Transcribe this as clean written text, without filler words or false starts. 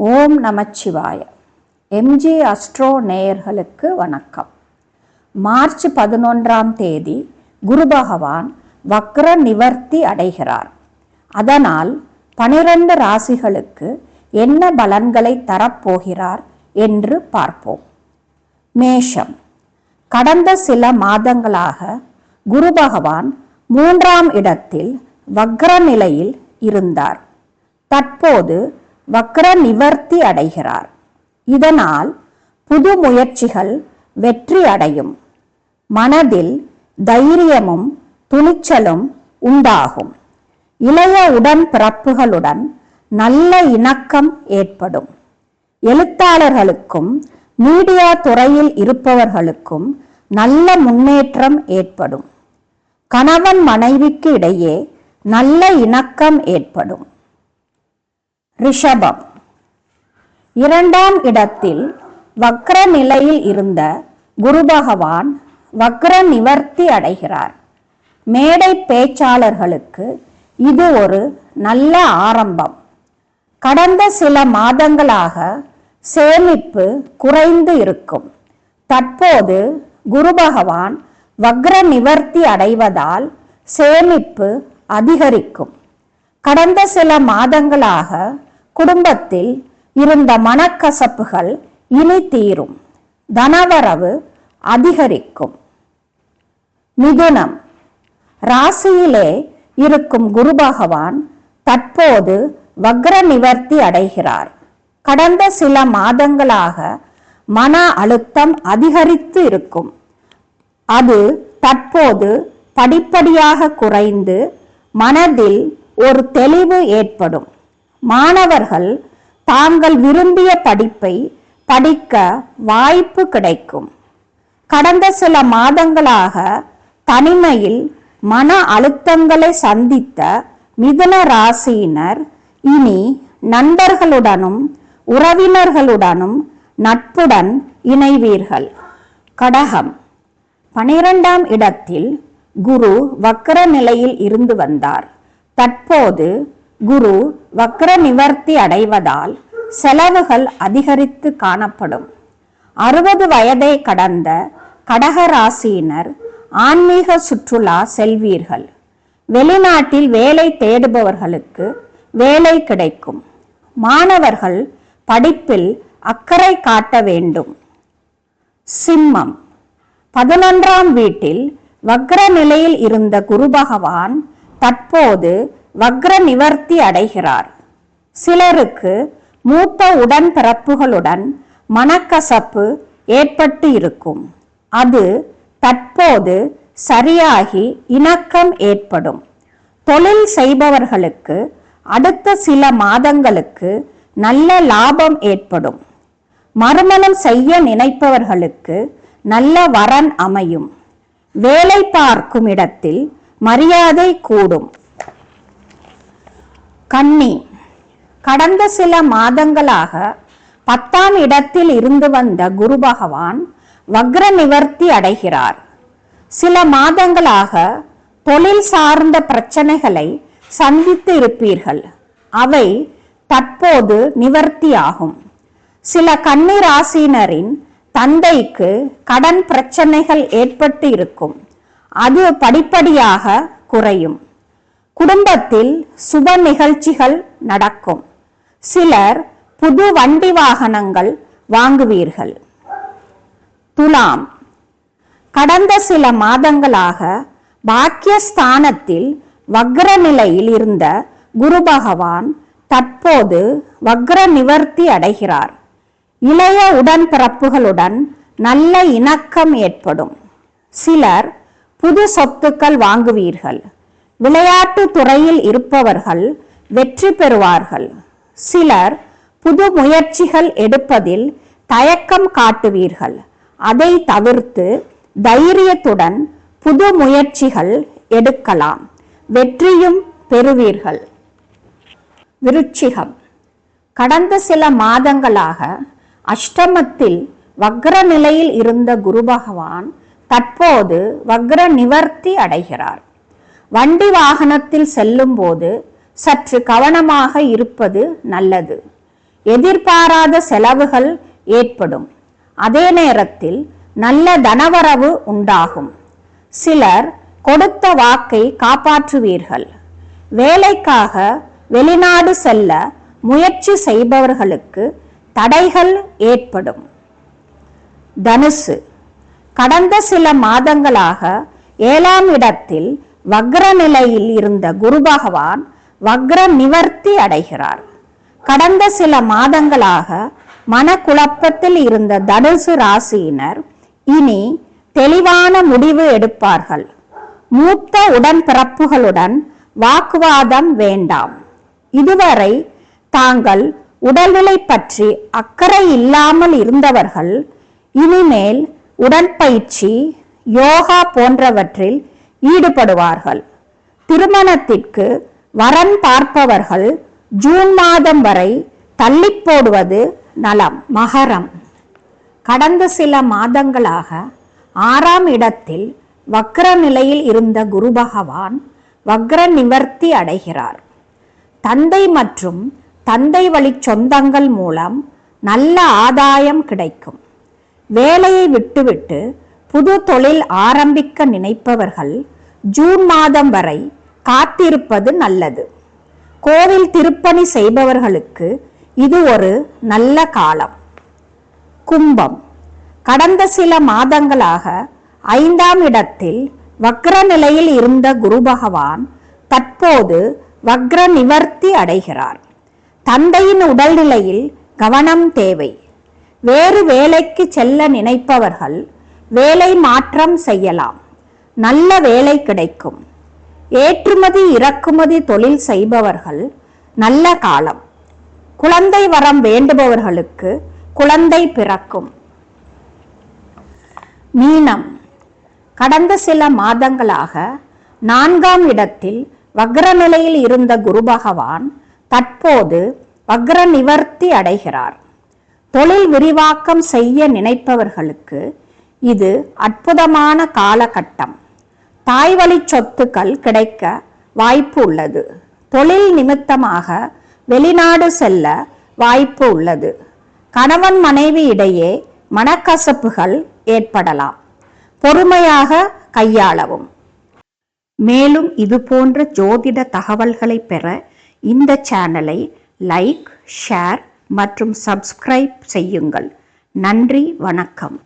ஓம் நமச்சிவாய. MG astro நேயர்களுக்கு வணக்கம். March 11ஆம் தேதி குரு பகவான் வக்ர நிவர்த்தி அடைகிறார். அதனால் 12 ராசிகளுக்கு என்ன பலன்களை தரப்போகிறார் என்று பார்ப்போம். மேஷம். கடந்த சில மாதங்களாக குரு பகவான் 3ஆம் இடத்தில் வக்ர நிலையில் இருந்தார். தற்போது வக்ர நிவர்த்தி அடைகிறார். இதனால் புது முயற்சிகள் வெற்றி அடையும். மனதில் தைரியமும் துணிச்சலும் உண்டாகும். இளைய உடன்பிறப்புகளுடன் நல்ல இணக்கம் ஏற்படும். எழுத்தாளர்களுக்கும் மீடியா துறையில் இருப்பவர்களுக்கும் நல்ல முன்னேற்றம் ஏற்படும். கணவன் மனைவிக்கு இடையே நல்ல இணக்கம் ஏற்படும். ரிஷபம். 2ஆம் இடத்தில் வக்ர நிலையில் இருந்த குரு பகவான் வக்ர நிவர்த்தி அடைகிறார். மேடை பேச்சாளர்களுக்கு இது ஒரு நல்ல ஆரம்பம். கடந்த சில மாதங்களாக சேமிப்பு குறைந்து இருக்கும். தற்போது குரு பகவான் வக்ர நிவர்த்தி அடைவதால் சேமிப்பு அதிகரிக்கும். கடந்த சில மாதங்களாக குடும்பத்தில் இருந்த மனக்கசப்புகள் இனி தீரும். தனவரவு அதிகரிக்கும். மிதுனம். ராசியிலே இருக்கும் குரு பகவான் தற்போது வக்ர நிவர்த்தி அடைகிறார். கடந்த சில மாதங்களாக மன அழுத்தம் அதிகரித்து இருக்கும். அது தற்போது படிப்படியாக குறைந்து மனதில் ஒரு தெளிவு ஏற்படும். மாணவர்கள் தாங்கள் விரும்பிய படிப்பை படிக்க வாய்ப்பு கிடைக்கும். கடந்த சில மாதங்களாக தனிமையில் மன அழுத்தங்களை சந்தித்த மிதுன ராசியினர் இனி நண்பர்களுடனும் உறவினர்களுடனும் நட்புடன் இணைவீர்கள். கடகம். 12ஆம் இடத்தில் குரு வக்ர நிலையில் இருந்து வந்தார். தற்போது குரு வக்ர நிவர்த்தி அடைவதால் செலவுகள் அதிகரித்து காணப்படும். 60 வயதை கடந்த கடக ராசியினர் ஆன்மீக சுற்றுலா செல்வீர்கள். வெளிநாட்டில் வேலை தேடுபவர்களுக்கு வேலை கிடைக்கும். மாணவர்கள் படிப்பில் அக்கறை காட்ட வேண்டும். சிம்மம். 11ஆம் வீட்டில் வக்ர நிலையில் இருந்த குரு பகவான் தற்போது வக்ர நிவர்த்தி அடைகிறார். சிலருக்கு மூத்த உடன்பிறப்புகளுடன் மனக்கசப்பு ஏற்பட்டு இருக்கும். அது தற்போது சரியாகி இணக்கம் ஏற்படும். தொழில் செய்பவர்களுக்கு அடுத்த சில மாதங்களுக்கு நல்ல லாபம் ஏற்படும். மறுமணம் செய்ய நினைப்பவர்களுக்கு நல்ல வரன் அமையும். வேலை பார்க்கும் இடத்தில் மரியாதை கூடும். கன்னி. கடந்த சில மாதங்களாக 10ஆம் இடத்தில் இருந்து வந்த குரு பகவான் வக்ர நிவர்த்தி அடைகிறார். சில மாதங்களாக தொழில் சார்ந்த பிரச்சனைகளை சந்தித்து இருப்பீர்கள். அவை தற்போது நிவர்த்தியாகும். சில கன்னி ராசியினரின் தந்தைக்கு கடன் பிரச்சனைகள் ஏற்பட்டு இருக்கும். அது படிப்படியாக குறையும். குடும்பத்தில் சுப நிகழ்ச்சிகள் நடக்கும். சிலர் புது வண்டி வாகனங்கள் வாங்குவீர்கள். துலாம். கடந்த சில மாதங்களாக பாக்கியஸ்தானத்தில் வக்ர நிலையில் இருந்த குரு பகவான் தற்போது வக்ர நிவர்த்தி அடைகிறார். இளைய உடன்பிறப்புகளுடன் நல்ல இணக்கம் ஏற்படும். சிலர் புது சொத்துக்கள் வாங்குவீர்கள். விளையாட்டு துறையில் இருப்பவர்கள் வெற்றி பெறுவார்கள். சிலர் புது முயற்சிகள் எடுப்பதில் தயக்கம் காட்டுவீர்கள். அதை தவிர்த்து தைரியத்துடன் புது முயற்சிகள் எடுக்கலாம். வெற்றியும் பெறுவீர்கள். விருச்சிகம். கடந்த சில மாதங்களாக அஷ்டமத்தில் வக்ர நிலையில் இருந்த குரு பகவான் தற்போது வக்ர நிவர்த்தி அடைகிறார். வண்டி வாகனத்தில் செல்லும் போது சற்று கவனமாக இருப்பது நல்லது. எதிர்பாராத செலவுகள் ஏற்படும். அதே நேரத்தில் நல்ல தனவரவு உண்டாகும். சிலர் கொடுத்த வாக்கை காப்பாற்றுவீர்கள். வேலைக்காக வெளிநாடு செல்ல முயற்சி செய்பவர்களுக்கு தடைகள் ஏற்படும். தனுசு, கடந்த சில மாதங்களாக 7ஆம் இடத்தில் வக்ர நிலையில் இருந்த குரு பகவான் வக்ர நிவர்த்தி அடைகிறார். கடந்த சில மாதங்களாக மனக்குழப்பத்தில் இருந்த தனுசு ராசியினர் இனி தெளிவான முடிவு எடுப்பார்கள். மூத்த உடன்பிறப்புகளுடன் வாக்குவாதம் வேண்டாம். இதுவரை தாங்கள் உடல்நிலை பற்றி அக்கறை இல்லாமல் இருந்தவர்கள் இனிமேல் உடற்பயிற்சி, யோகா போன்றவற்றில் ஈடுபடுவார்கள். திருமணத்திற்கு வரன் பார்ப்பவர்கள் ஜூன் மாதம் வரை தள்ளி போடுவது நலம். மகரம், கடந்த சில மாதங்களாக 6ஆம் இடத்தில் வக்ர நிலையில் இருந்த குரு பகவான் வக்ர நிவர்த்தி அடைகிறார். தந்தை மற்றும் தந்தை வழி சொந்தங்கள் மூலம் நல்ல ஆதாயம் கிடைக்கும். வேலையை விட்டுவிட்டு புது தொழில் ஆரம்பிக்க நினைப்பவர்கள் ஜூன் மாதம் வரை காத்திருப்பது நல்லது. கோவில் திருப்பணி செய்பவர்களுக்கு இது ஒரு நல்ல காலம். கும்பம், கடந்த சில மாதங்களாக 5ஆம் இடத்தில் வக்ர நிலையில் இருந்த குரு பகவான் தற்போது வக்ர நிவர்த்தி அடைகிறார். தந்தையின் உடல்நிலையில் கவனம் தேவை. வேறு வேலைக்கு செல்ல நினைப்பவர்கள் வேலை மாற்றம் செய்யலாம். நல்ல வேலை கிடைக்கும். ஏற்றுமதி இறக்குமதி தொழில் செய்பவர்கள் நல்ல காலம். குழந்தை வரம் வேண்டுபவர்களுக்கு குழந்தை பிறக்கும். மீனம், கடந்த சில மாதங்களாக 4ஆம் இடத்தில் வக்ர நிலையில் இருந்த குரு பகவான் தற்போது வக்ர நிவர்த்தி அடைகிறார். தொழில் விரிவாக்கம் செய்ய நினைப்பவர்களுக்கு இது அற்புதமான காலகட்டம். தாய் வழி சொத்துக்கள் கிடைக்க வாய்ப்பு உள்ளது. தொழில் நிமித்தமாக வெளிநாடு செல்ல வாய்ப்பு உள்ளது. கணவன் மனைவி இடையே மனக்கசப்புகள் ஏற்படலாம். பொறுமையாக கையாளவும். மேலும் இது போன்ற ஜோதிட தகவல்களை பெற இந்த சேனலை லைக், ஷேர் மற்றும் சப்ஸ்கிரைப் செய்யுங்கள். நன்றி, வணக்கம்.